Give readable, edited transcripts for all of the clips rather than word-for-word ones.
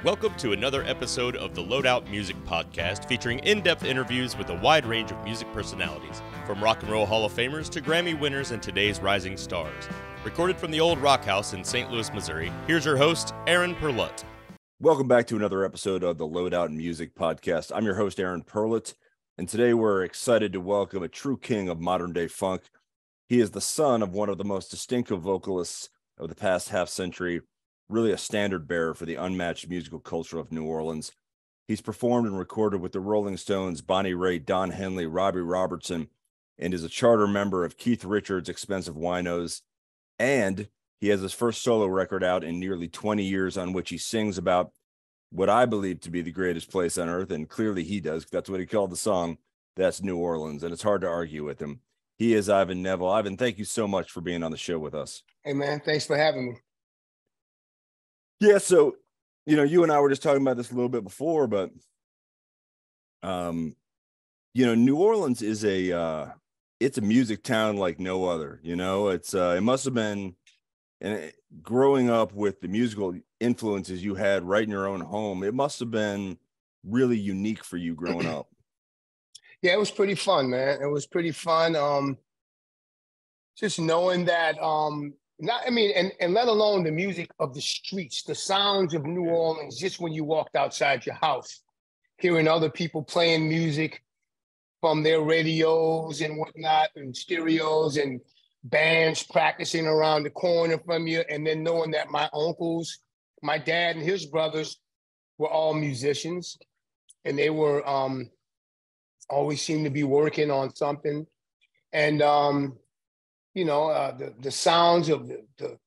Welcome to another episode of the Loadout Music Podcast, featuring in-depth interviews with a wide range of music personalities, from rock and roll Hall of Famers to Grammy winners and today's rising stars. Recorded from the old Rock House in St. Louis, Missouri, here's your host, Aaron Perlut. Welcome back to another episode of the Loadout Music Podcast. I'm your host, Aaron Perlut, and today we're excited to welcome a true king of modern-day funk. He is the son of one of the most distinctive vocalists of the past half-century, really a standard bearer for the unmatched musical culture of New Orleans. He's performed and recorded with the Rolling Stones, Bonnie Raitt, Don Henley, Robbie Robertson, and is a charter member of Keith Richards' X-Pensive Winos. And he has his first solo record out in nearly 20 years, on which he sings about what I believe to be the greatest place on earth, and clearly he does. That's what he called the song. That's New Orleans, and it's hard to argue with him. He is Ivan Neville. Ivan, thank you so much for being on the show with us. Hey, man, thanks for having me. Yeah, so, you and I were just talking about this a little bit before, but, New Orleans is it's a music town like no other. It must have been, and growing up with the musical influences you had right in your own home, it must have been really unique for you growing up. Yeah, it was pretty fun, man. It was pretty fun. Just knowing that, and let alone the music of the streets, the sounds of New Orleans, just when you walked outside your house, hearing other people playing music from their radios and whatnot, and stereos, and bands practicing around the corner from you, and then knowing that my uncles, my dad and his brothers were all musicians, and they were always seemed to be working on something. And the sounds of the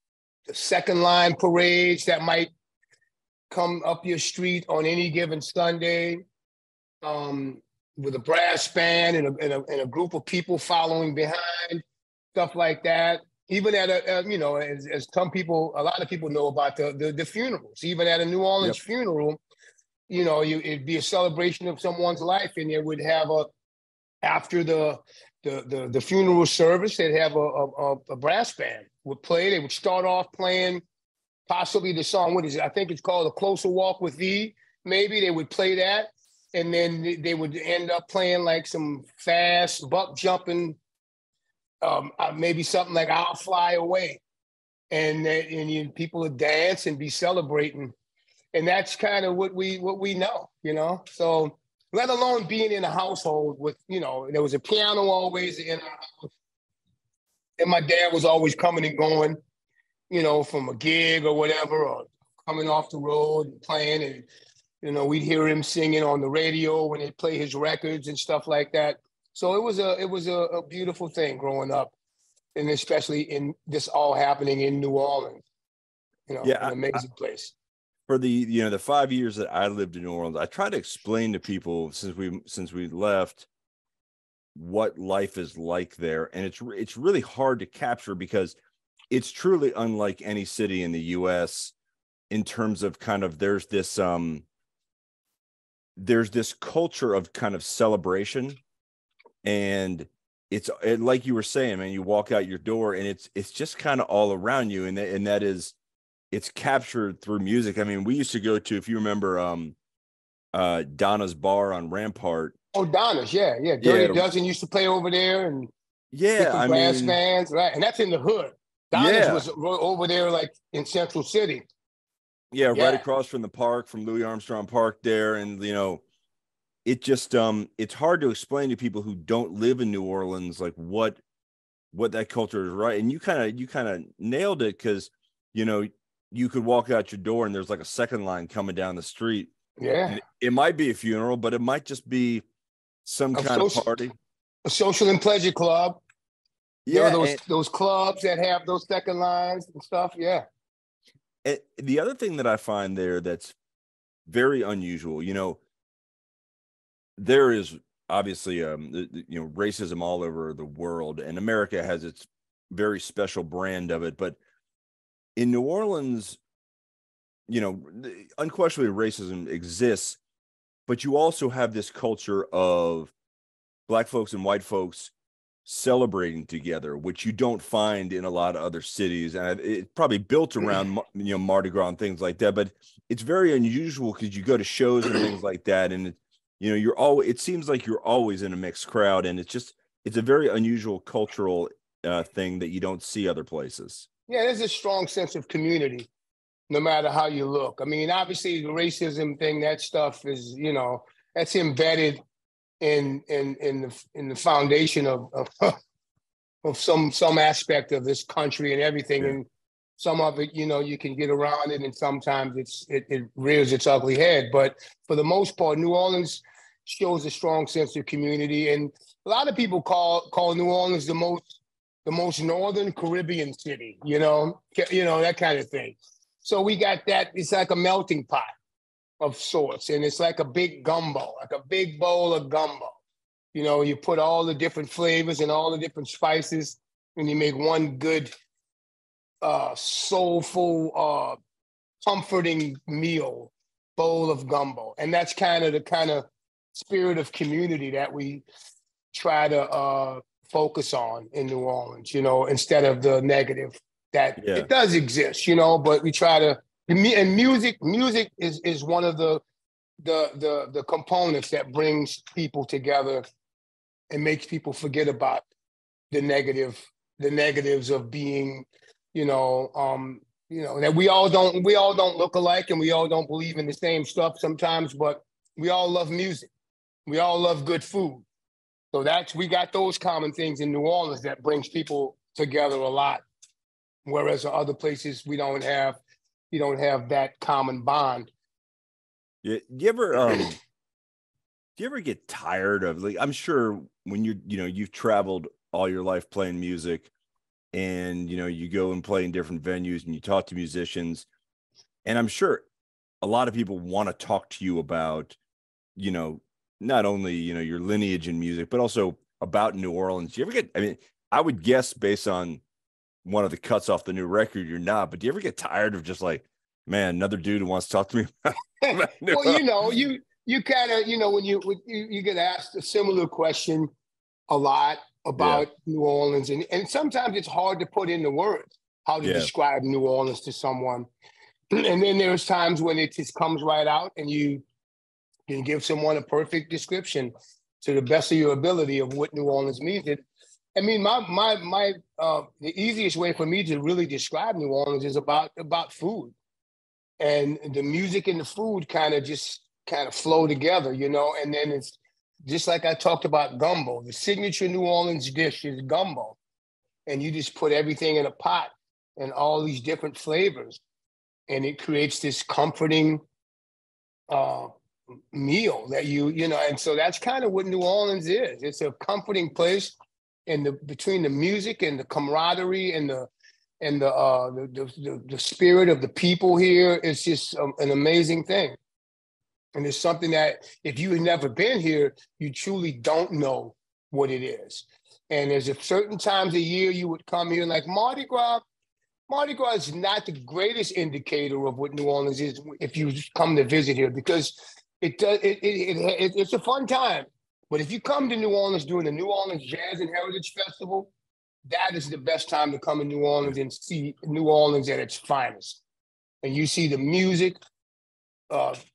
second line parades that might come up your street on any given Sunday, with a brass band and a group of people following behind, stuff like that. Even at as a lot of people know about the funerals. Even at a New Orleans funeral, it'd be a celebration of someone's life, and they would have after the funeral service, they'd have a brass band would play. They would start off playing possibly the song, what is it? I think it's called A Closer Walk with Thee. Maybe they would play that. And then they would end up playing like some fast buck jumping, maybe something like I'll Fly Away. And people would dance and be celebrating. And that's kind of what we know, So let alone being in a household with, there was a piano always in our house. And my dad was always coming and going, from a gig or whatever, or coming off the road and playing. And, we'd hear him singing on the radio when they play his records and stuff like that. So it was a beautiful thing growing up, and especially in this all happening in New Orleans, an amazing place. For the 5 years that I lived in New Orleans, I try to explain to people since we left what life is like there, and it's really hard to capture because it's truly unlike any city in the U.S. in terms of kind of there's this culture of kind of celebration, and it's like you were saying, man, you walk out your door and it's just kind of all around you, and that is. It's captured through music. I mean, we used to go to, if you remember, Donna's Bar on Rampart. Oh, Donna's, yeah. Dirty Dozen used to play over there, and brass bands, right? And that's in the hood. Donna's was over there, like in Central City. Yeah, right across from the park, from Louis Armstrong Park there, and it just it's hard to explain to people who don't live in New Orleans like what that culture is, right? And you kind of nailed it because you could walk out your door and there's like a second line coming down the street. Yeah. And it might be a funeral, but it might just be some kind of party. A social and pleasure club. Yeah. Those clubs that have those second lines and stuff. Yeah. And the other thing that I find there that's very unusual, there is obviously, racism all over the world, and America has its very special brand of it. But in New Orleans, unquestionably racism exists, but you also have this culture of Black folks and white folks celebrating together, which you don't find in a lot of other cities. And it's probably built around, Mardi Gras and things like that, but it's very unusual because you go to shows and things like that. And, it seems like you're always in a mixed crowd, and it's a very unusual cultural thing that you don't see other places. Yeah, there's a strong sense of community, no matter how you look. I mean, obviously the racism thing, that stuff is, that's embedded in the foundation of some aspect of this country and everything. Yeah. And some of it, you can get around it, and sometimes it rears its ugly head. But for the most part, New Orleans shows a strong sense of community. And a lot of people call New Orleans the most northern Caribbean city, that kind of thing. So we got that. It's like a melting pot of sorts, and it's like a big gumbo, like a big bowl of gumbo. You put all the different flavors and all the different spices, and you make one good, soulful, comforting meal, bowl of gumbo. And that's the kind of spirit of community that we try to focus on in New Orleans, instead of the negative that it does exist, but we try to. And music is one of the components that brings people together and makes people forget about the negatives of being, that we all don't look alike, and we all don't believe in the same stuff sometimes, but we all love music. We all love good food. So we got those common things in New Orleans that brings people together a lot. Whereas in other places you don't have that common bond. Yeah. Do you ever get tired of, like, I'm sure when you've traveled all your life playing music, and, you go and play in different venues and you talk to musicians, and I'm sure a lot of people want to talk to you about, not only, your lineage in music, but also about New Orleans. Do you ever I would guess based on one of the cuts off the new record, you're not, but do you ever get tired of just like, man, another dude who wants to talk to me about Well, you kind of, when you get asked a similar question a lot about New Orleans, and sometimes it's hard to put into words how to describe New Orleans to someone. And then there's times when it just comes right out, and you can give someone a perfect description to the best of your ability of what New Orleans means. I mean, the easiest way for me to really describe New Orleans is about food, and the music and the food kind of flow together, and then it's just like I talked about gumbo. The signature New Orleans dish is gumbo, and you just put everything in a pot and all these different flavors, and it creates this comforting meal that and so that's kind of what New Orleans is. It's a comforting place. And between the music and the camaraderie and the spirit of the people here, it's just an amazing thing. And it's something that if you have never been here, you truly don't know what it is. And there's certain times a year you would come here, like Mardi Gras. Mardi Gras is not the greatest indicator of what New Orleans is if you come to visit here, because it's a fun time. But if you come to New Orleans during the New Orleans Jazz and Heritage Festival, that is the best time to come to New Orleans and see New Orleans at its finest. And you see the music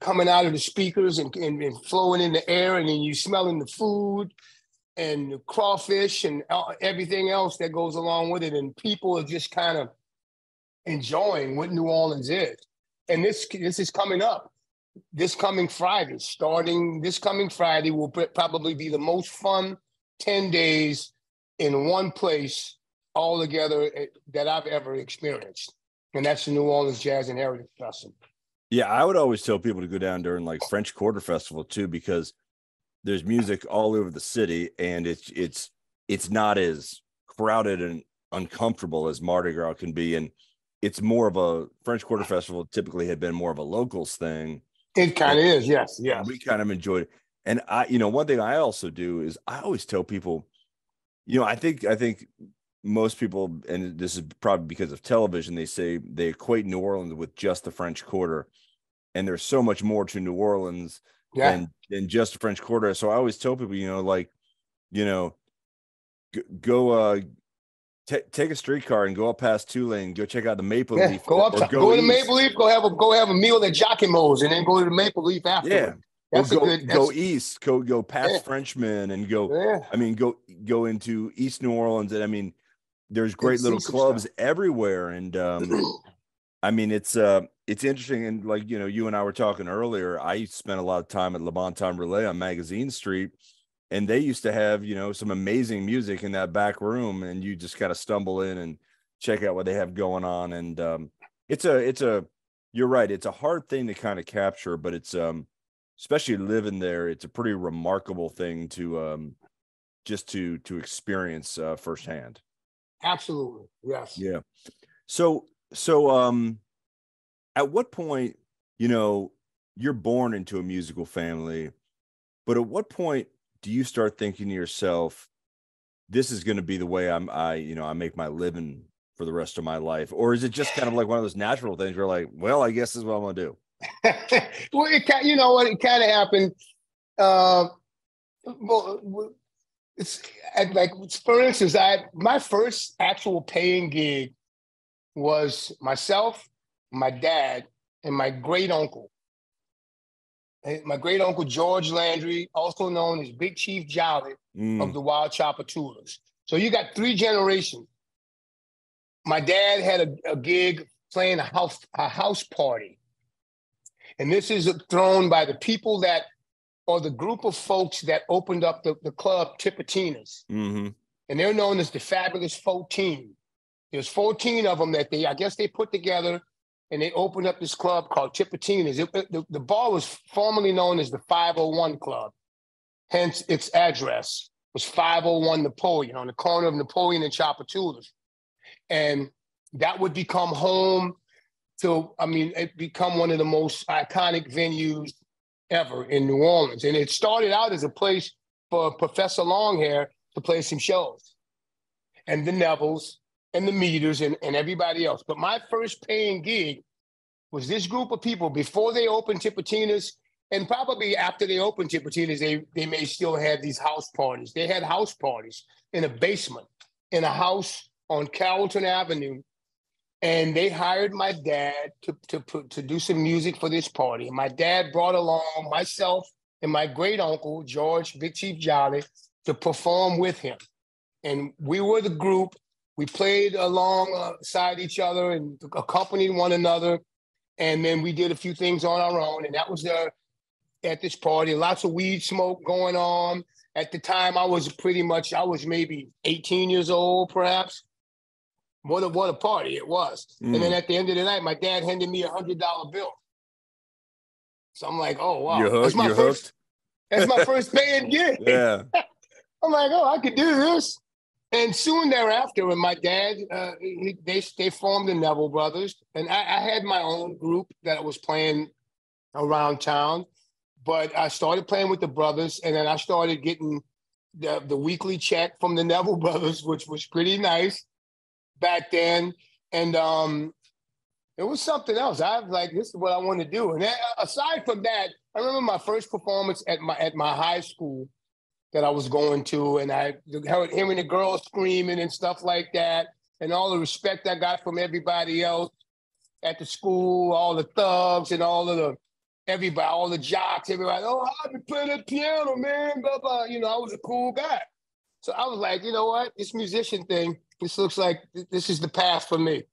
coming out of the speakers and flowing in the air, and then you smelling the food and the crawfish and everything else that goes along with it. And people are just kind of enjoying what New Orleans is. And this is coming up. This coming Friday, starting this coming Friday, will probably be the most fun 10 days in one place all together that I've ever experienced. And that's the New Orleans Jazz and Heritage Festival. Yeah, I would always tell people to go down during like French Quarter Festival too, because there's music all over the city, and it's not as crowded and uncomfortable as Mardi Gras can be. And it's more of a French Quarter Festival typically had been more of a locals thing. It kind of is, yes. We kind of enjoyed it. And one thing I also do is I always tell people, I think most people, and this is probably because of television, they say they equate New Orleans with just the French Quarter, and there's so much more to New Orleans than just the French Quarter. So I always tell people, go take a streetcar and go up past Tulane. Go check out the Maple Yeah, Leaf. go up, go to Maple Leaf. Go have a meal at Giacomo's, and then go to the Maple Leaf afterward. Yeah, go east. Go past Frenchman and go. Yeah. I mean, go into East New Orleans, and I mean, there's great little clubs everywhere, and I mean, it's interesting, and like you and I were talking earlier. I spent a lot of time at Le Bon Temps Relais on Magazine Street. And they used to have, some amazing music in that back room, and you just kind of stumble in and check out what they have going on. And you're right. It's a hard thing to kind of capture, but it's, especially living there, it's a pretty remarkable thing to, just to experience firsthand. Absolutely. Yes. Yeah. So, at what point, you're born into a musical family, but at what point do you start thinking to yourself, this is going to be the way I make my living for the rest of my life? Or is it just kind of like one of those natural things where like, well, I guess this is what I'm going to do? Well, it kind of happened. It's like, for instance, my first actual paying gig was myself, my dad, and my great uncle. My great uncle George Landry, also known as Big Chief Jolly of the Wild Chopper Tours. So you got 3 generations. My dad had a gig playing a house party. And this is thrown by the people that, or the group of folks that opened up the club Tipitinas. Mm-hmm. And they're known as the Fabulous 14. There's 14 of them that I guess they put together, and they opened up this club called Tipitinas. The bar was formerly known as the 501 Club. Hence, its address was 501 Napoleon, on the corner of Napoleon and Chapatulas. And that would become home to, it become one of the most iconic venues ever in New Orleans. And it started out as a place for Professor Longhair to play some shows, and the Nevilles, and the Meters, and everybody else. But my first paying gig was this group of people before they opened Tipitinas, and probably after they opened Tipitinas, they may still have these house parties. They had house parties in a basement, in a house on Carrollton Avenue, and they hired my dad to do some music for this party. And my dad brought along myself and my great uncle, George Big Chief Jolly, to perform with him. And we were the group. We played alongside each other and accompanied one another. And then we did a few things on our own. And that was at this party. Lots of weed smoke going on. At the time, I was maybe 18 years old, perhaps. What a party it was. And then at the end of the night, my dad handed me $100 bill. So I'm like, oh, wow. You're hooked? That's my first paying gig. Yeah. I'm like, oh, I could do this. And soon thereafter, when my dad, they formed the Neville Brothers, and I had my own group that I was playing around town, but I started playing with the brothers, and then I started getting the weekly check from the Neville Brothers, which was pretty nice back then. And it was something else. I was like, this is what I want to do. And then, aside from that, I remember my first performance at my high school that I was going to, and I heard hearing the girls screaming and stuff like that, and all the respect I got from everybody else at the school, all the thugs and all the jocks, everybody, oh, I've been playing the piano, man, blah, blah. I was a cool guy. So I was like, you know what, this musician thing, this looks like this is the path for me.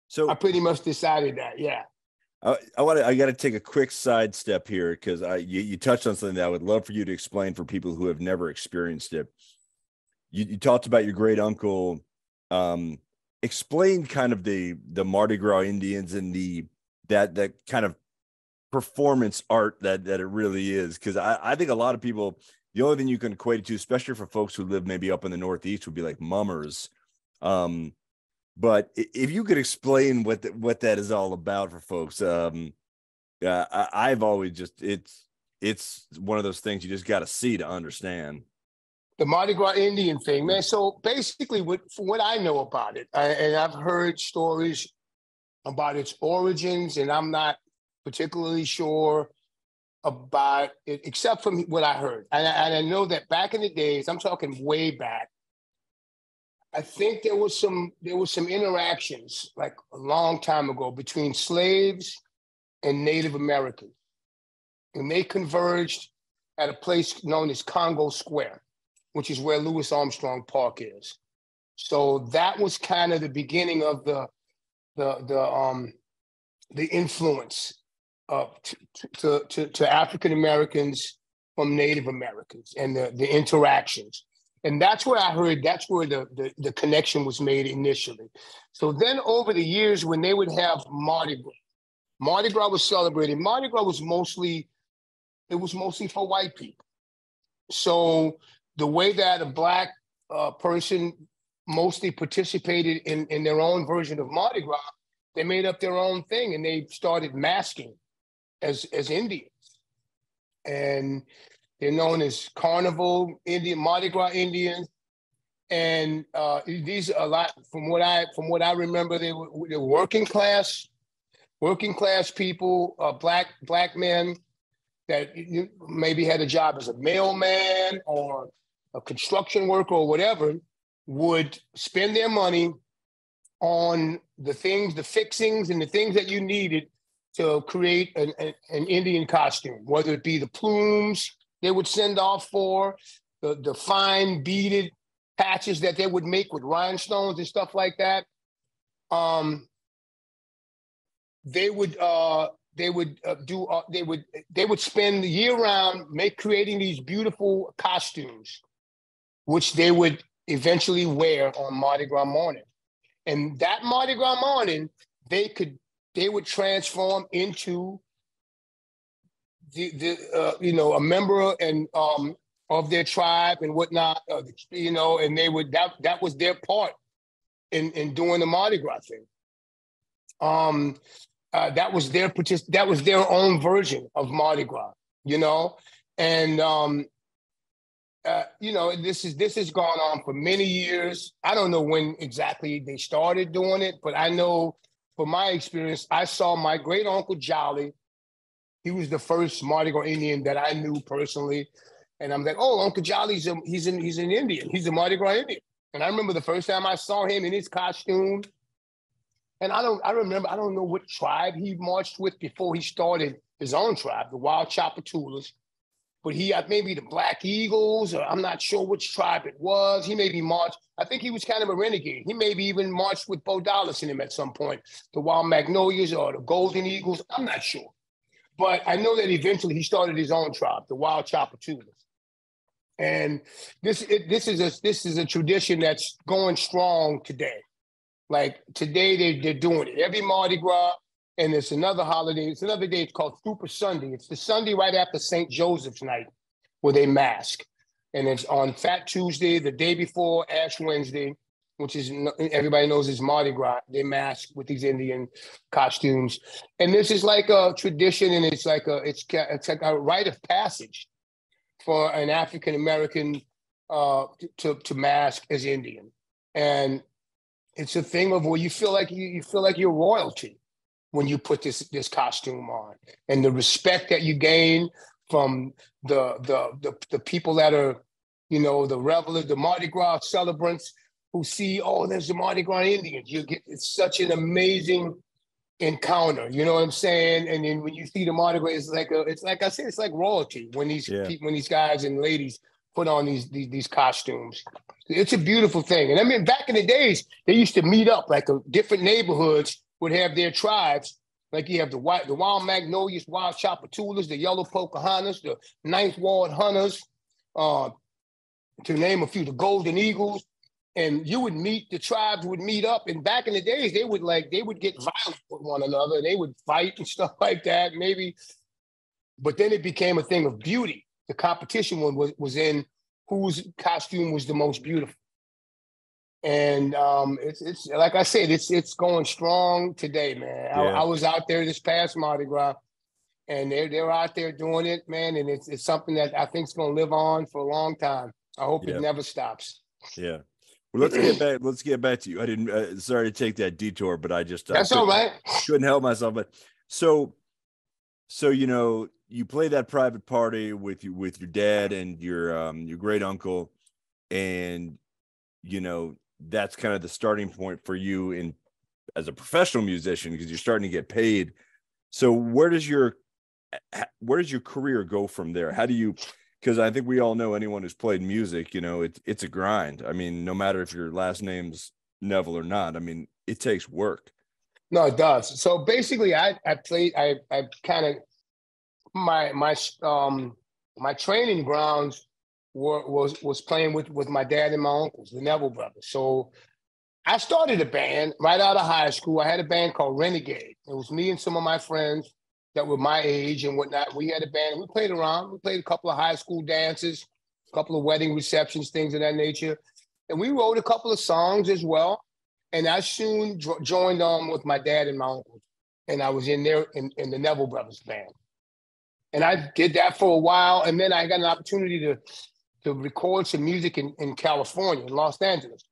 So I pretty much decided that, yeah. I got to take a quick sidestep here because you touched on something that I would love for you to explain for people who have never experienced it. You talked about your great uncle. Explain kind of the Mardi Gras Indians and that kind of performance art that it really is, because I think a lot of people, the only thing you can equate it to, especially for folks who live maybe up in the Northeast, would be like mummers. But if you could explain what that is all about for folks, I've always just, it's one of those things you just got to see to understand. The Mardi Gras Indian thing, man. So basically, from what I know about it, and I've heard stories about its origins, and I'm not particularly sure about it, except from what I heard. And I know that back in the days, I'm talking way back, I think there was some interactions like a long time ago between slaves and Native Americans, and they converged at a place known as Congo Square, which is where Louis Armstrong Park is. So that was kind of the beginning of the influence to African Americans from Native Americans and the interactions. And that's where I heard, that's where the connection was made initially. So then over the years, when they would have Mardi Gras was celebrated. Mardi Gras was mostly for white people. So the way that a Black person mostly participated in their own version of Mardi Gras, they made up their own thing and they started masking as Indians. And they're known as Carnival Indian, Mardi Gras Indians. And these are a lot, from what I remember, they were working class people, black men that maybe had a job as a mailman or a construction worker or whatever, would spend their money on the things, the fixings and the things that you needed to create an Indian costume, whether it be the plumes they would send off for, the fine beaded patches that they would make with rhinestones and stuff like that. They would spend the year round creating these beautiful costumes, which they would eventually wear on Mardi Gras morning. And that Mardi Gras morning, they would transform into a member and of their tribe and whatnot, and they would that was their part in doing the Mardi Gras thing. That was their own version of Mardi Gras, and this has gone on for many years. I don't know when exactly they started doing it, but I know from my experience, I saw my great uncle Jolly. He was the first Mardi Gras Indian that I knew personally. And I'm like, oh, Uncle Jolly's he's an Indian. He's a Mardi Gras Indian. And I remember the first time I saw him in his costume. And I don't know what tribe he marched with before he started his own tribe, the Wild Chapatulas. But he had maybe the Black Eagles, or I'm not sure which tribe it was. He maybe marched. I think he was kind of a renegade. He maybe even marched with Bo Dallas in him at some point, the Wild Magnolias or the Golden Eagles. I'm not sure. But I know that eventually he started his own tribe, the Wild Chapatulas. And this is a tradition that's going strong today. Like today they're doing it. Every Mardi Gras, and it's another holiday. It's another day. It's called Super Sunday. It's the Sunday right after St. Joseph's night where they mask. And it's on Fat Tuesday, the day before Ash Wednesday, which is, everybody knows is Mardi Gras. They mask with these Indian costumes. And this is like a tradition, and it's like a rite of passage for an African-American to mask as Indian. And it's a thing of where you feel like you're royalty when you put this costume on, and the respect that you gain from the people that are, the revelers, the Mardi Gras celebrants who see, oh, there's the Mardi Gras Indians. It's such an amazing encounter. You know what I'm saying? And then when you see the Mardi Gras, it's like I said, it's like royalty when these guys and ladies put on these costumes. It's a beautiful thing. And I mean, back in the days, they used to meet up, like different neighborhoods would have their tribes. Like you have the Wild Magnolias, Wild Chapatulas, the Yellow Pocahontas, the Ninth Ward Hunters, to name a few, the Golden Eagles. And the tribes would meet up. And back in the days, they would get violent with one another. They would fight and stuff like that, maybe. But then it became a thing of beauty. The competition was in whose costume was the most beautiful. And it's like I said, it's going strong today, man. Yeah. I was out there this past Mardi Gras, and they're out there doing it, man. And it's something that I think is going to live on for a long time. I hope it never stops. Yeah. Well, let's get back to you. I didn't. Sorry to take that detour, but I just that's all right. Couldn't help myself. But so you play that private party with your dad and your great uncle, and that's kind of the starting point for you in as a professional musician, because you're starting to get paid. So where does your career go from there? How do you, because I think we all know, anyone who's played music, you know, it's a grind. I mean, no matter if your last name's Neville or not, I mean, it takes work. No, it does. So basically, I kind of my training grounds was playing with my dad and my uncles, the Neville brothers. So I started a band right out of high school. I had a band called Renegade. It was me and some of my friends that were my age and whatnot. We had a band. We played around. We played a couple of high school dances, a couple of wedding receptions, things of that nature. And we wrote a couple of songs as well. And I soon joined on with my dad and my uncle. And I was in there in the Neville brothers band. And I did that for a while. And then I got an opportunity to record some music in California, in Los Angeles,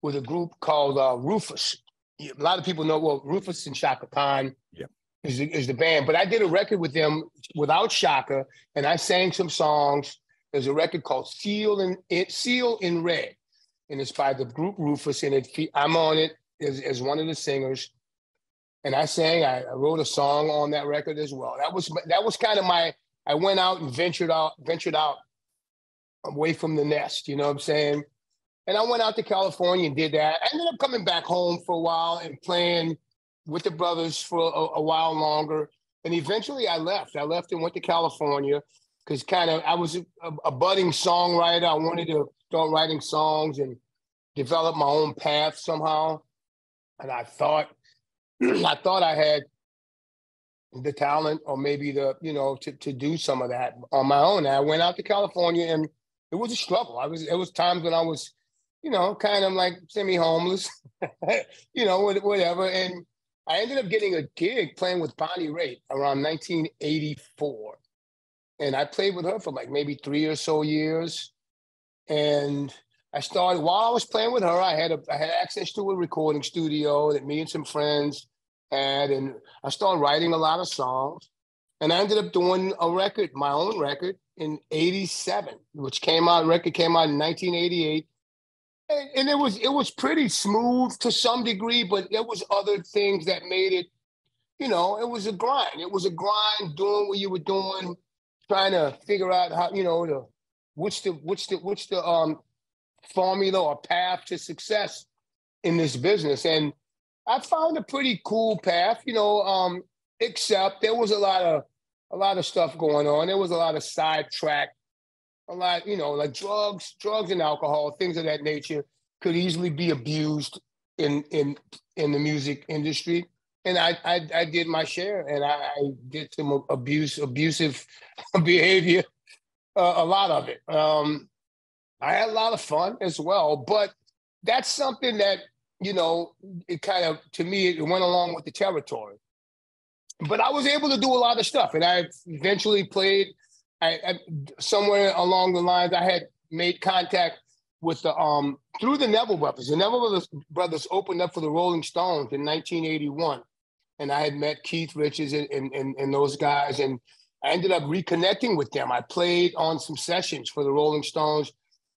with a group called Rufus. A lot of people know, well, Rufus and Shaka Khan is the band. But I did a record with them without Shaka, and I sang some songs. There's a record called Seal in Red, and it's by the group Rufus, and I'm on it as one of the singers. And I sang, I wrote a song on that record as well. That was kind of I went out and ventured out away from the nest, you know what I'm saying? And I went out to California and did that. I ended up coming back home for a while and playing with the brothers for a while longer. And eventually I left. I left and went to California because I was a budding songwriter. I wanted to start writing songs and develop my own path somehow. And I thought I had the talent, or maybe to do some of that on my own. And I went out to California, and it was a struggle. It was times when I was, kind of like semi-homeless, whatever. And I ended up getting a gig playing with Bonnie Raitt around 1984. And I played with her for like maybe 3 or so years. And I started, while I was playing with her, I had access to a recording studio that me and some friends had. And I started writing a lot of songs. And I ended up doing a record, my own record, in 87, which came out in 1988. And it was pretty smooth to some degree, but there was other things that made it, it was a grind. It was a grind doing what you were doing, trying to figure out how, what's the formula or path to success in this business. And I found a pretty cool path, except there was a lot of stuff going on. There was a lot of sidetrack. A lot, like drugs and alcohol, things of that nature could easily be abused in the music industry. And I did my share, and I did some abusive behavior, a lot of it. I had a lot of fun as well, but that's something that, it kind of, to me, it went along with the territory. But I was able to do a lot of stuff, and I eventually played. I somewhere along the lines, I had made contact with through the Neville brothers. The Neville brothers opened up for the Rolling Stones in 1981, and I had met Keith Richards and those guys, and I ended up reconnecting with them. I played on some sessions for the Rolling Stones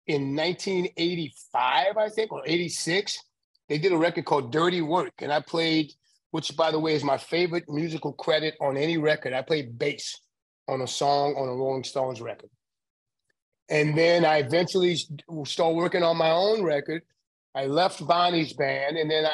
in 1985, I think, or 86. They did a record called Dirty Work, and I played, which, by the way, is my favorite musical credit on any record. I played bass on a song on a Rolling Stones record. And then I eventually started working on my own record. I left Bonnie's band, and then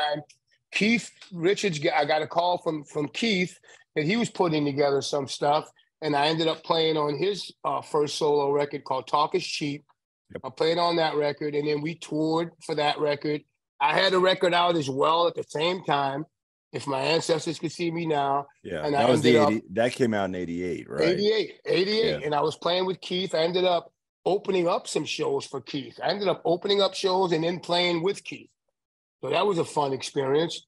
Keith Richards, I got a call from Keith that he was putting together some stuff, and I ended up playing on his first solo record called Talk Is Cheap. Yep. I played on that record, and then we toured for that record. I had a record out as well at the same time, If My Ancestors Could See Me Now. Yeah, and that came out in 88, right? 88. Yeah. And I was playing with Keith. I ended up opening up some shows for Keith. I ended up opening up shows and then playing with Keith. So that was a fun experience.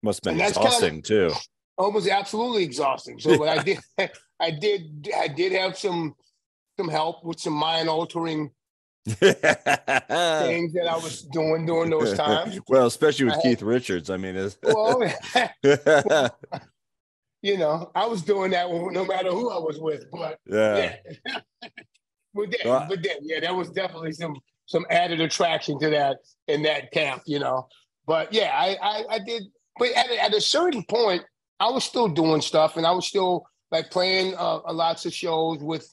Must have been exhausting too. Oh, it was absolutely exhausting. So what I did have some help with some mind-altering things that I was doing during those times. Well, especially with Keith Richards. I mean, I was doing that no matter who I was with. But yeah. But then, there was definitely some some added attraction to that in that camp, you know. But yeah, I did. But at a certain point, I was still doing stuff, and I was still like playing lots of shows with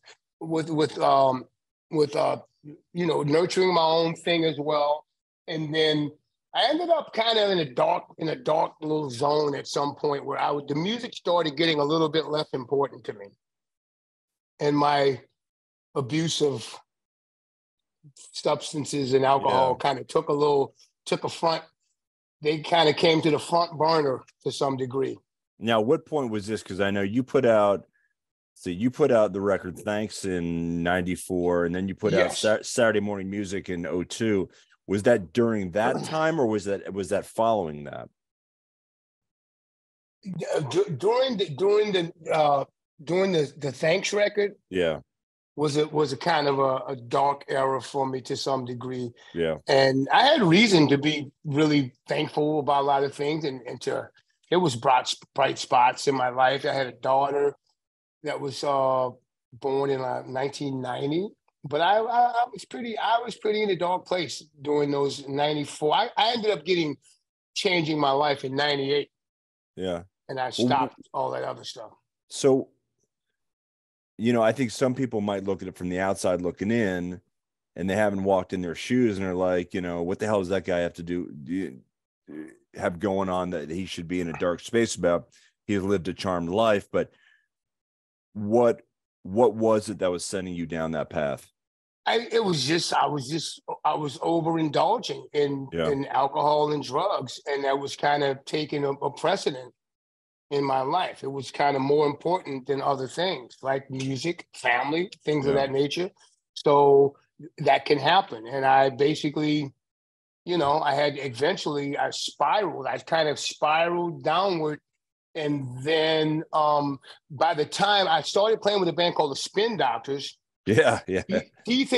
you know, nurturing my own thing as well. And then I ended up kind of in a dark little zone at some point where the music started getting a little bit less important to me, and my abuse of substances and alcohol kind of took a front. They kind of came to the front burner to some degree. Now, what point was this? Because I know you put out the record Thanks in 94, and then you put out Saturday Morning Music in 02. Was that during that time, or was that following that? During the Thanks record? Yeah. Was a kind of a dark era for me to some degree. Yeah. And I had reason to be really thankful about a lot of things, and it was bright spots in my life. I had a daughter that was born in 1990, but I was pretty in a dark place during those 94. I ended up changing my life in 98. Yeah. And I stopped all that other stuff. So, you know, I think some people might look at it from the outside looking in, and they haven't walked in their shoes, and are like, you know, what the hell does that guy have to have going on that he should be in a dark space about? He has lived a charmed life. But what was it that was sending you down that path? I was overindulging in alcohol and drugs, and that was kind of taking a precedent in my life. It was kind of more important than other things like music, family, things of that nature. So that can happen. And I basically, you know, I spiraled. I kind of spiraled downward. And then by the time I started playing with a band called the Spin Doctors, Keith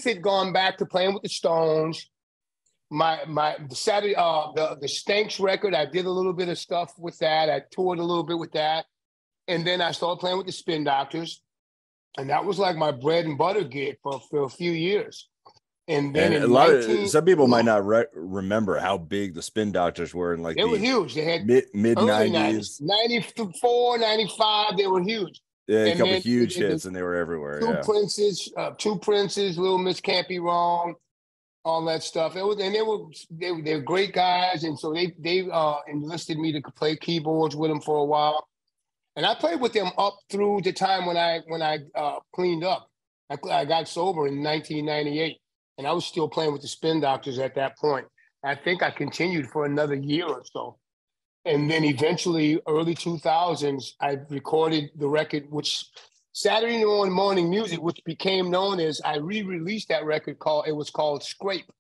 had gone back to playing with the Stones. The Saturday the Stanks record, I did a little bit of stuff with that. I toured a little bit with that, and then I started playing with the Spin Doctors, and that was like my bread and butter gig for a few years. And then some people might not remember how big the Spin Doctors were in they were huge. They had mid 90s, 94, 95. They were huge. Yeah, a couple of huge hits, and they were everywhere. Two Princes, Little Miss Can't Be Wrong, all that stuff. They were great guys, and so they enlisted me to play keyboards with them for a while, and I played with them up through the time when I cleaned up. I got sober in 1998, and I was still playing with the Spin Doctors at that point. I think I continued for another year or so. And then eventually, early 2000s, I recorded the record, which Saturday Morning Music, which became known as, I re-released that record it was called Scrape.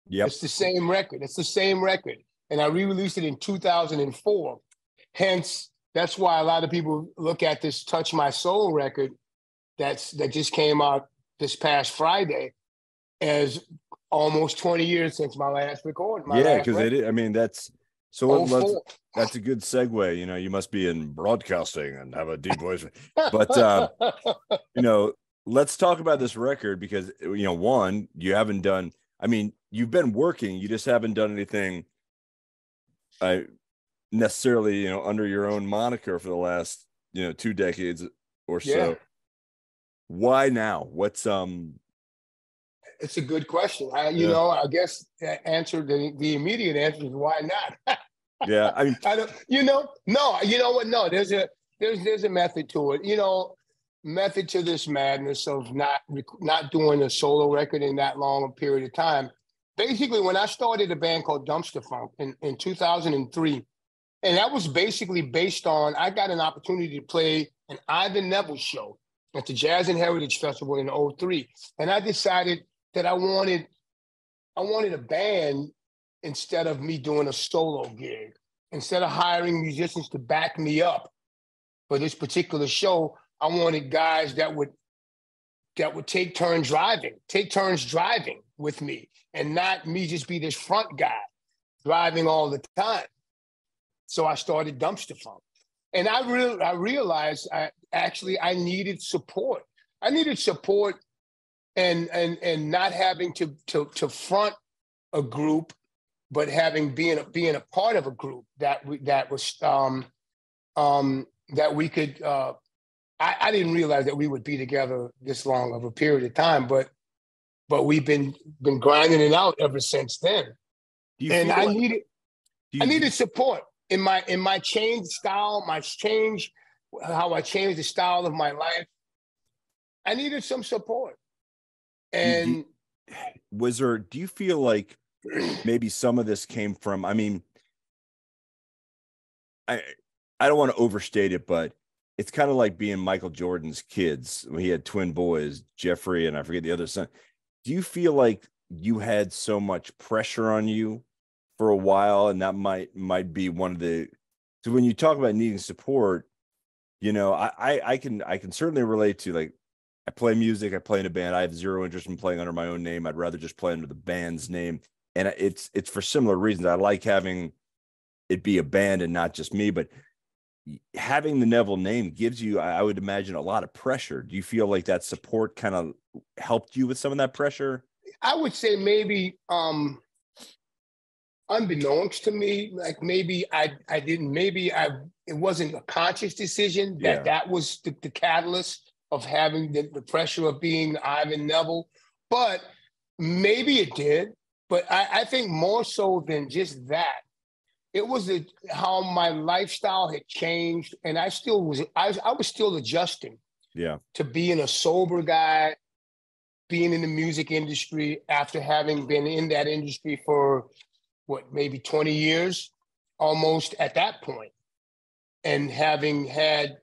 Yep. It's the same record. And I re-released it in 2004. Hence, that's why a lot of people look at this Touch My Soul record that just came out this past Friday as almost 20 years since my last record. Because that's a good segue. You know, you must be in broadcasting and have a deep voice. But, you know, let's talk about this record because, you know, one, you haven't done, I mean, you've been working, you just haven't done anything necessarily, you know, under your own moniker for the last, you know, 2 decades or so. Yeah. Why now? What's It's a good question. I guess the immediate answer is why not? Yeah, I mean, No, there's a method to it. You know, method to this madness of not doing a solo record in that long a period of time. Basically, when I started a band called Dumpster Funk in 2003, and that was basically based on, I got an opportunity to play an Ivan Neville show at the Jazz and Heritage Festival in 2003, and I decided that I wanted a band instead of me doing a solo gig. Instead of hiring musicians to back me up for this particular show, I wanted guys that would take turns driving with me, and not me just be this front guy driving all the time. So I started Dumpster Funk, and I realized I needed support. I needed support and not having to front a group, but being a part of a group that we could. I didn't realize that we would be together this long of a period of time, but we've been grinding it out ever since then. And I needed support in my change style, how I changed the style of my life. I needed some support. And do you feel like maybe some of this came from, I mean, I don't want to overstate it, but it's kind of like being Michael Jordan's kids when he had twin boys, Jeffrey, and I forget the other son. Do you feel like you had so much pressure on you for a while, and that might be one of the, so when you talk about needing support, you know, I can certainly relate to, like, I play music, I play in a band, I have zero interest in playing under my own name. I'd rather just play under the band's name. And it's for similar reasons. I like having it be a band and not just me, but having the Neville name gives you, I would imagine, a lot of pressure. Do you feel like that support kind of helped you with some of that pressure? I would say maybe unbeknownst to me, like maybe it wasn't a conscious decision that was the catalyst of having the pressure of being Ivan Neville, but maybe it did. But I think more so than just that, it was how my lifestyle had changed, and I was still adjusting. To being a sober guy, being in the music industry after having been in that industry for maybe 20 years, almost at that point, and having had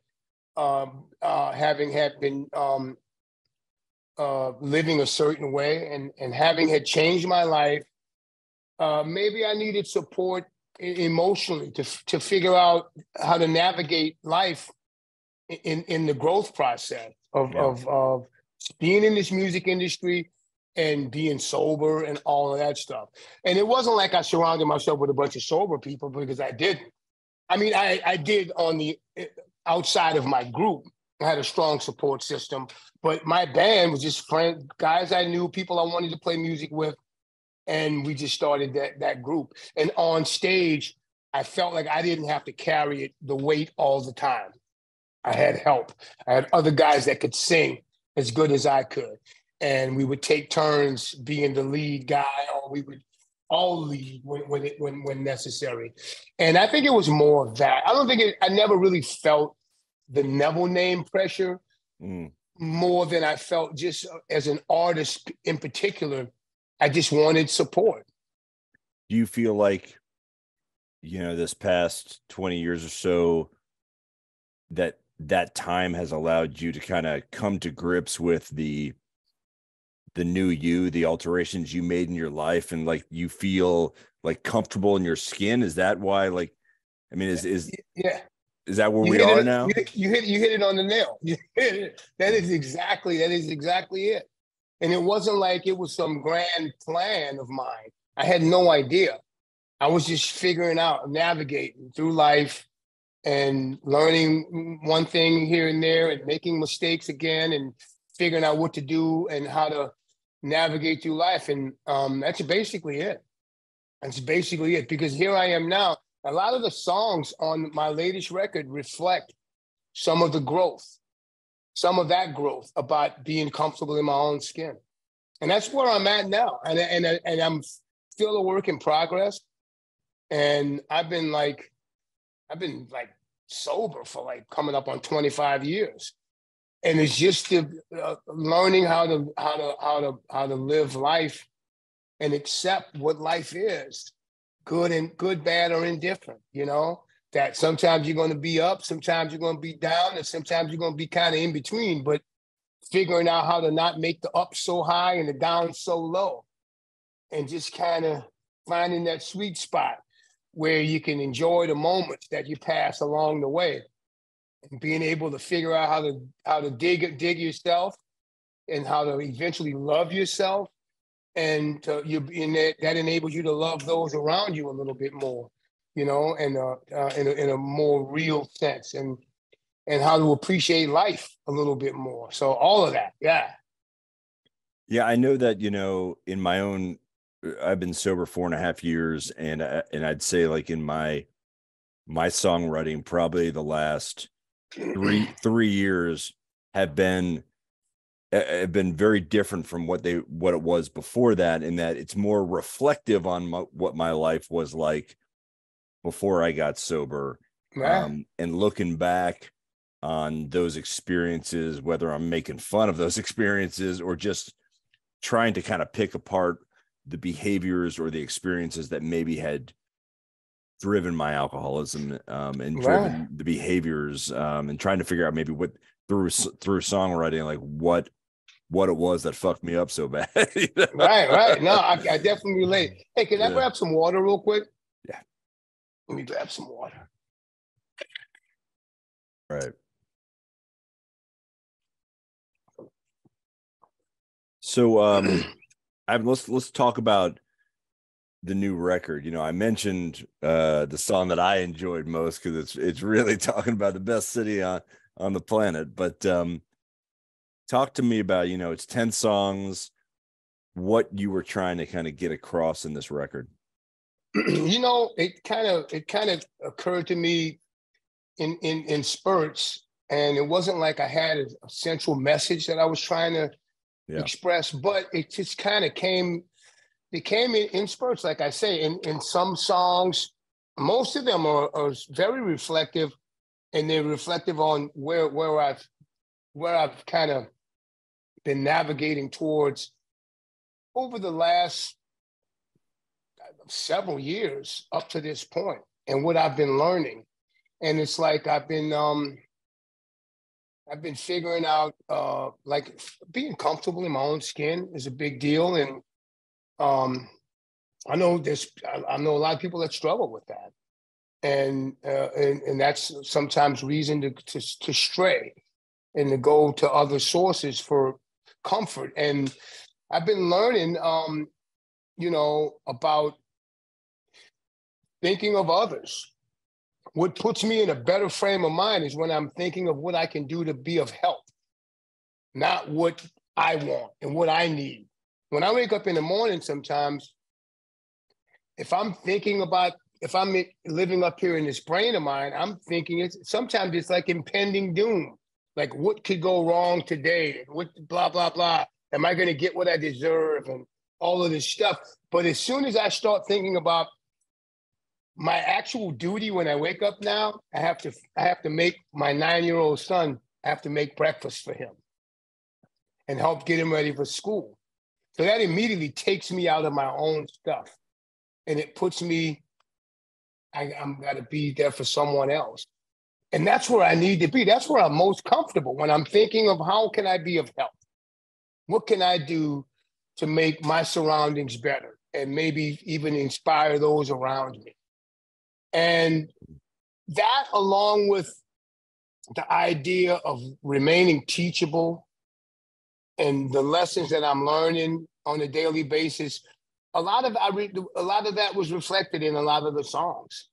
been living a certain way, and having had changed my life, maybe I needed support emotionally to figure out how to navigate life in the growth process of being in this music industry and being sober and all of that stuff. And it wasn't like I surrounded myself with a bunch of sober people, because I didn't. I mean, I did on the outside of my group. I had a strong support system, but my band was just friends, guys I knew, people I wanted to play music with. And we just started that group. And on stage, I felt like I didn't have to carry the weight all the time. I had help. I had other guys that could sing as good as I could. And we would take turns being the lead guy, or we would all lead when necessary. And I think it was more of that. I never really felt the Neville name pressure more than I felt just as an artist in particular. I just wanted support. Do you feel like, you know, this past 20 years or so, that time has allowed you to kind of come to grips with the new you, the alterations you made in your life, and like you feel like comfortable in your skin? Is that why, like, I mean, is that where we are now? You hit it on the nail. That is exactly it. And it wasn't like it was some grand plan of mine. I had no idea. I was just figuring out, navigating through life and learning one thing here and there and making mistakes again and figuring out what to do and how to navigate through life. And that's basically it. Because here I am now. A lot of the songs on my latest record reflect some of the growth. Some of that growth about being comfortable in my own skin. And that's where I'm at now. And I'm still a work in progress. And I've been sober for like coming up on 25 years. And it's just learning how to live life and accept what life is, good, bad, or indifferent, you know? That sometimes you're going to be up, sometimes you're going to be down, and sometimes you're going to be kind of in between, but figuring out how to not make the up so high and the down so low, and just kind of finding that sweet spot where you can enjoy the moments that you pass along the way, and being able to figure out how to dig yourself and how to eventually love yourself, and that enables you to love those around you a little bit more. You know, and in a more real sense, and how to appreciate life a little bit more. So all of that, yeah. Yeah, I know that, in my own, I've been sober 4.5 years, and I'd say like in my songwriting, probably the last three years have been very different from what it was before that, in that it's more reflective on what my life was like before I got sober, Yeah. and looking back on those experiences, whether I'm making fun of those experiences or just trying to kind of pick apart the behaviors or the experiences that maybe had driven my alcoholism, and Right. driven the behaviors, and trying to figure out maybe what through songwriting, like what it was that fucked me up so bad. Right, right. No, I definitely relate. Hey, can I Yeah. grab some water real quick? Yeah. Let me grab some water. Right. So let's talk about the new record. I mentioned the song that I enjoyed most because it's really talking about the best city on the planet. But talk to me about, it's 10 songs, what you were trying to kind of get across in this record. It kind of occurred to me in spurts, and it wasn't like I had a central message that I was trying to express, but it just kind of came in spurts. Like I say, in some songs, most of them are very reflective, and they're reflective on where I've kind of been navigating towards over the last several years up to this point, and what I've been learning. And it's like I've been figuring out, like being comfortable in my own skin is a big deal. And I know I know a lot of people that struggle with that. And that's sometimes reason to stray and to go to other sources for comfort. And I've been learning, about thinking of others. What puts me in a better frame of mind is when I'm thinking of what I can do to be of help, not what I want and what I need. When I wake up in the morning, sometimes, if I'm living up here in this brain of mine, I'm thinking sometimes it's like impending doom. Like, what could go wrong today? What blah, blah, blah. Am I going to get what I deserve? And all of this stuff. But as soon as I start thinking about my actual duty when I wake up now, I have to make my 9-year-old son, I have to make breakfast for him and help get him ready for school. So that immediately takes me out of my own stuff. And it puts me, I'm got to be there for someone else. And that's where I need to be. That's where I'm most comfortable, when I'm thinking of how can I be of help? What can I do to make my surroundings better and maybe even inspire those around me? And that, along with the idea of remaining teachable and the lessons that I'm learning on a daily basis, a lot of that was reflected in a lot of the songs.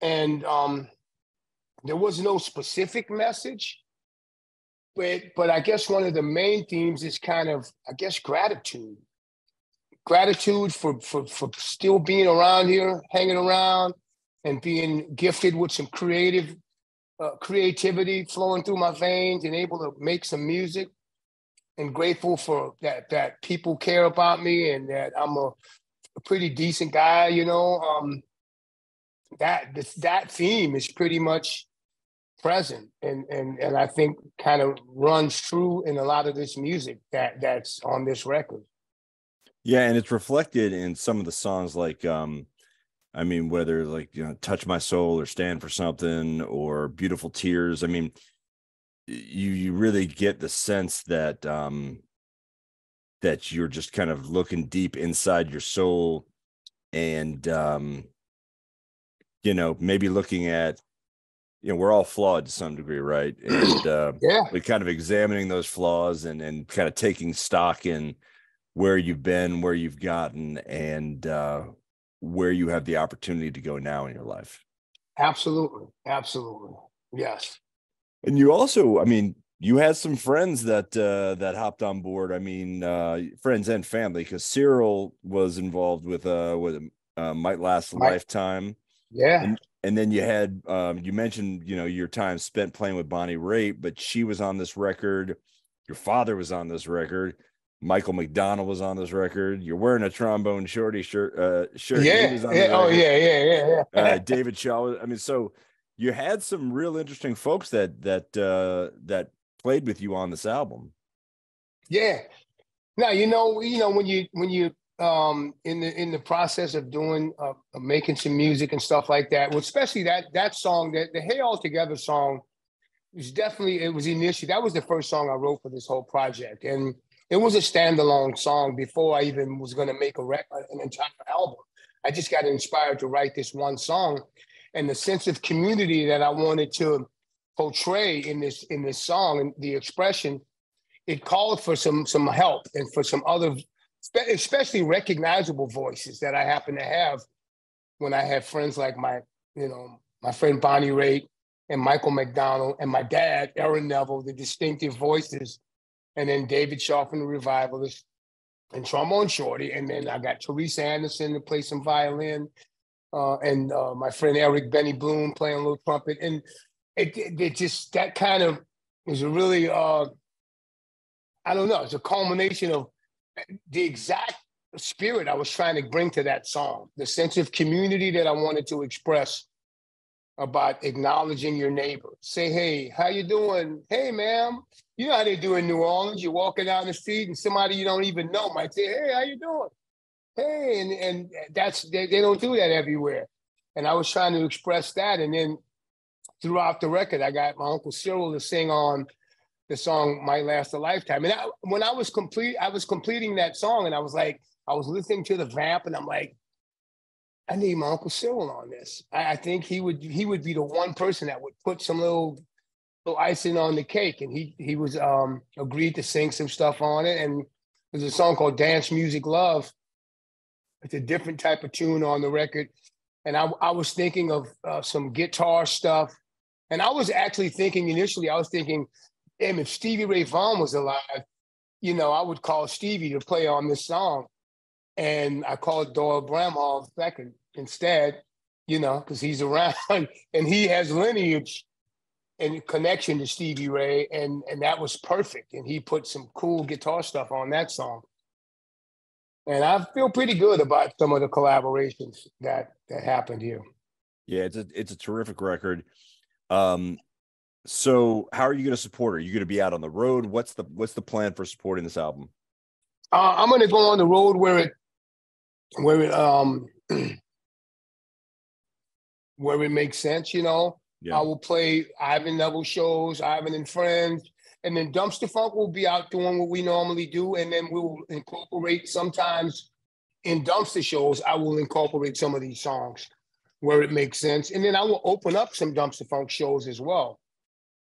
And there was no specific message, but I guess one of the main themes is kind of, I guess, gratitude for still being around here, hanging around, and being gifted with some creativity flowing through my veins and able to make some music, and grateful for that people care about me and that I'm a pretty decent guy, that theme is pretty much present and I think kind of runs true in a lot of this music that's on this record. Yeah, and it's reflected in some of the songs, like whether like, Touch My Soul or Stand for Something or Beautiful Tears. I mean, you really get the sense that that you're just kind of looking deep inside your soul, and maybe looking at, we're all flawed to some degree, right? And we're kind of examining those flaws and kind of taking stock in where you've been, where you've gotten, and where you have the opportunity to go now in your life. Absolutely. Yes. And you also, I mean, You had some friends that that hopped on board. I mean, friends and family, because Cyril was involved with Might Last a Lifetime. Yeah. And then you had you mentioned, your time spent playing with Bonnie Raitt, but she was on this record. Your father was on this record. Michael McDonald was on this record. You're wearing a Trombone Shorty shirt. Yeah. He was on Yeah. the Oh, record. yeah. David Shaw. I mean, so you had some real interesting folks that played with you on this album. Yeah. Now, when you in the process of doing of making some music and stuff like that, well, especially that song, that the Hey All Together song, it was initially, that was the first song I wrote for this whole project, and it was a standalone song before I even was going to make an entire album. I just got inspired to write this one song, and the sense of community that I wanted to portray in this song and the expression, it called for some help and for some other, especially recognizable voices that I happen to have when I had friends like my friend Bonnie Raitt and Michael McDonald and my dad, Aaron Neville, the distinctive voices, and then David Shaw from the Revivalists and Trombone Shorty. And then I got Teresa Anderson to play some violin, and my friend Eric Benny Bloom playing a little trumpet. And it just, that kind of was a really, I don't know, it's a culmination of the exact spirit I was trying to bring to that song, the sense of community that I wanted to express about acknowledging your neighbor. Say, hey, how you doing? Hey, ma'am. You know how they do in New Orleans. You're walking down the street and somebody you don't even know might say, hey, how you doing? Hey, and that's, they don't do that everywhere. And I was trying to express that. And then throughout the record, I got my Uncle Cyril to sing on the song Might Last a Lifetime. And when I was completing that song, and I was listening to the vamp, and I'm like, I need my Uncle Cyril on this. I think he would be the one person that would put some little icing on the cake. And he was agreed to sing some stuff on it. And there's a song called Dance Music Love. It's a different type of tune on the record. And I was thinking of some guitar stuff. And I was actually thinking initially, damn, if Stevie Ray Vaughan was alive, I would call Stevie to play on this song. And I called Doyle Bramhall second instead, because he's around and he has lineage and connection to Stevie Ray. And that was perfect. And he put some cool guitar stuff on that song. And I feel pretty good about some of the collaborations that happened here. Yeah, it's a terrific record. So how are you going to support her? Are you going to be out on the road? What's the plan for supporting this album? I'm going to go on the road where it makes sense, Yeah. I will play Ivan Neville shows, Ivan and Friends, and then Dumpster Funk will be out doing what we normally do, and then we will incorporate sometimes in Dumpster shows. I will incorporate some of these songs where it makes sense, and then I will open up some Dumpster Funk shows as well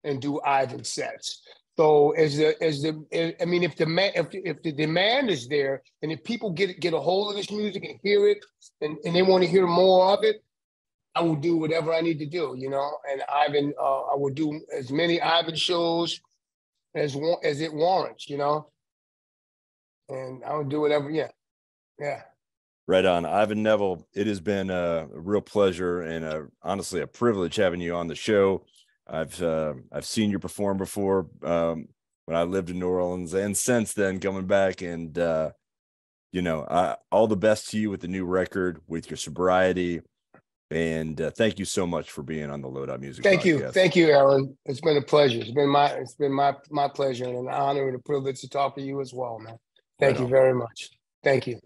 and do Ivan sets. So if the demand is there, and if people get a hold of this music and hear it, and they want to hear more of it, I will do whatever I need to do, And Ivan, I will do as many Ivan shows as it warrants, And I will do whatever. Yeah. Right on. Ivan Neville, it has been a real pleasure and honestly a privilege having you on the show. I've seen you perform before when I lived in New Orleans, and since then coming back, and all the best to you with the new record, with your sobriety, and thank you so much for being on the Loadout Music Podcast. Thank you, Aaron. It's been a pleasure. It's been my pleasure and an honor and a privilege to talk to you as well, man. Thank you very much. Thank you.